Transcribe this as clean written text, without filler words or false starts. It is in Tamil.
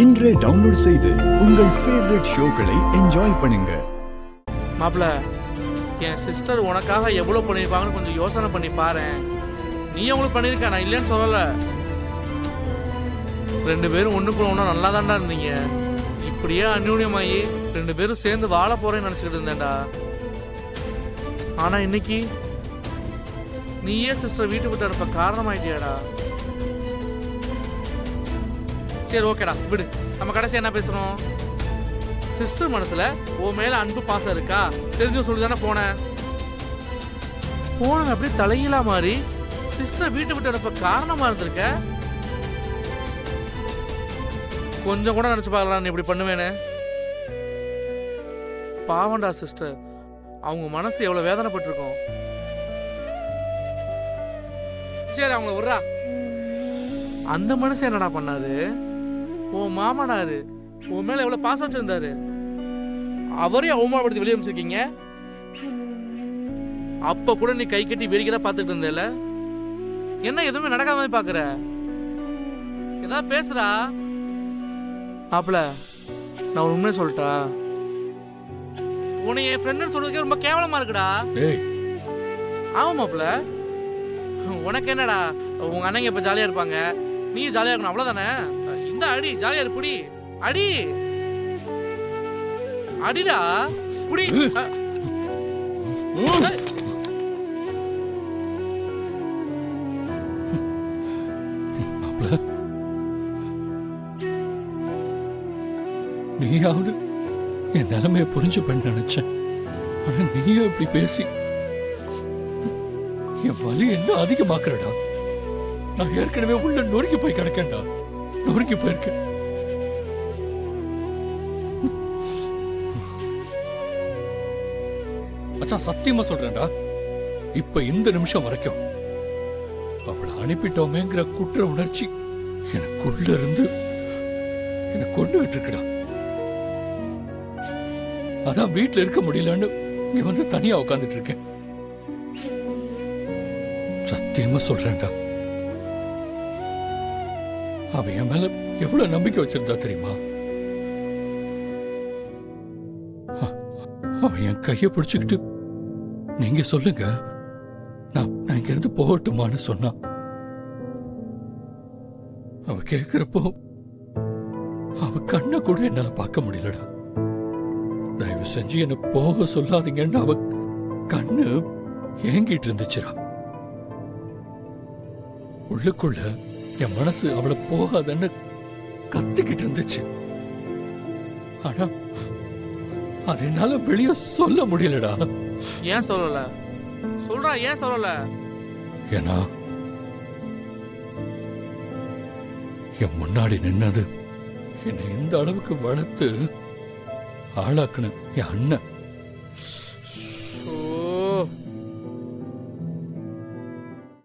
இன்றே டவுன்லோட் செய்து உங்கள் ஃபேவரட் ஷோக்களை என்ஜாய் பண்ணுங்க. மாப்பிள்ள, என் சிஸ்டர் உனக்காக எவ்வளோ பண்ணியிருப்பாங்கன்னு கொஞ்சம் யோசனை பண்ணி பாரு. நீ அவங்களுக்கு பண்ணியிருக்க, நான் இல்லைன்னு சொல்லலை. 2 பேரும் ஒன்றுக்குள்ள ஒன்றா நல்லா தான்டா இருந்தீங்க. இப்படியே அந்யூன்யமாயி 2 பேரும் சேர்ந்து வாழ போறேன்னு நினச்சிக்கிட்டு இருந்தேன்டா. ஆனால் இன்னைக்கு நீயே சிஸ்டர் வீட்டு விட்டு அனுப்ப காரணமாயிட்டியாடா. சரி ஓகேடா, விடு. நம்ம கடைசி என்ன பேசணும்? சிஸ்டர் மனசுல உன் மேல அன்பு பாசம் இருக்கா தெரிஞ்சு சொல்லிதானே போனேன் அப்படியே தலையிலா மாறி சிஸ்டர் வீட்டை விட்டு அனுப்ப காரணமா இருந்திருக்க. கொஞ்சம் கூட நினைச்சு பார்க்கலாம் நீ இப்படி பண்ணுவேன்னு. பாவண்டா சிஸ்டர், அவங்க மனசு எவ்வளவு வேதனைப்பட்டிருக்கும். சரி அவங்க விட்றா. அந்த மனுஷன் என்னடா பண்ணாரு? உன் மாமனாரு உன் மேல எவ்வளவு பாசம் வச்சிருந்தாரு, அவரையும் அவமானப்படுத்தி வெளியே அமைச்சிருக்கீங்க. அப்ப கூட நீ கை கட்டி வெறிக்கதான் பார்த்துட்டு இருந்தேல, என்ன எதுவுமே நடக்காத மாதிரி பாக்குற? ஏதாவது பேசுறா மாப்பிள. நான் உண்மையை சொல்லிட்டா, உன்னை என் ஃப்ரெண்டு சொல்றதுக்கே ரொம்ப கேவலமா இருக்குடா. ஆமா மாப்பிள, உனக்கு என்னடா, உங்க அண்ணங்க இப்ப ஜாலியா இருப்பாங்க, நீ ஜாலியா இருக்கணும், அவ்வளவுதானே? இந்த அடி ஜாலியா இருப்புடி, அடி அடிடா புடி. நீயாவது என் நிலைமைய புரிஞ்சு பண்ண நினைச்சேன். ஆனா நீயும் இப்படி பேசி என் வலி என்ன அதிகமாக்குறடா. நான் ஏற்கனவே உள்ள நொறுக்கி போய் கிடக்கேன்டா, நொறுக்கி போயிருக்கேன். அச்சா சத்தியமா சொல்றேன்டா, இப்ப இந்த நிமிஷம் வரைக்கும் அவளை அனுப்பிட்டோமேங்கிற குற்ற உணர்ச்சி எனக்குள்ள இருந்து என்ன கொண்டுகிட்டு இருக்குடா. அதான் வீட்டுல இருக்க முடியலன்னு இங்க வந்து தனியா உட்காந்துட்டு இருக்கேன். சத்தியமா சொல்றேன்டா, அவ என் மேல எவ்வளவு நம்பிக்கை வச்சிருந்தா தெரியுமா? அவன் என் கைய பிடிச்சுக்கிட்டு நீங்க சொல்லுங்க, நான் இங்க இருந்து போகட்டுமான்னு சொன்னான். அவ கேக்குறப்போ அவ கண்ணை கூட என்னால பார்க்க முடியலடா. தயவு செஞ்சு என்ன போக சொல்லாதீங்கன்னு அவ கண்ணு ஏங்கிட்டு இருந்துச்சுடா. உள்ளுக்குள்ள என் மனசு அவளை போகாதன்னு கத்திக்கிட்டு இருந்துச்சு. ஆனா அது என்னால வெளிய சொல்ல முடியலடா. ஏன் சொல்லல? சொல்றா, ஏன் சொல்லல? ஏன்னா என் முன்னாடி நின்னது என்னை இந்த அளவுக்கு வளர்த்து ஆளாக்குன என் அண்ணன்.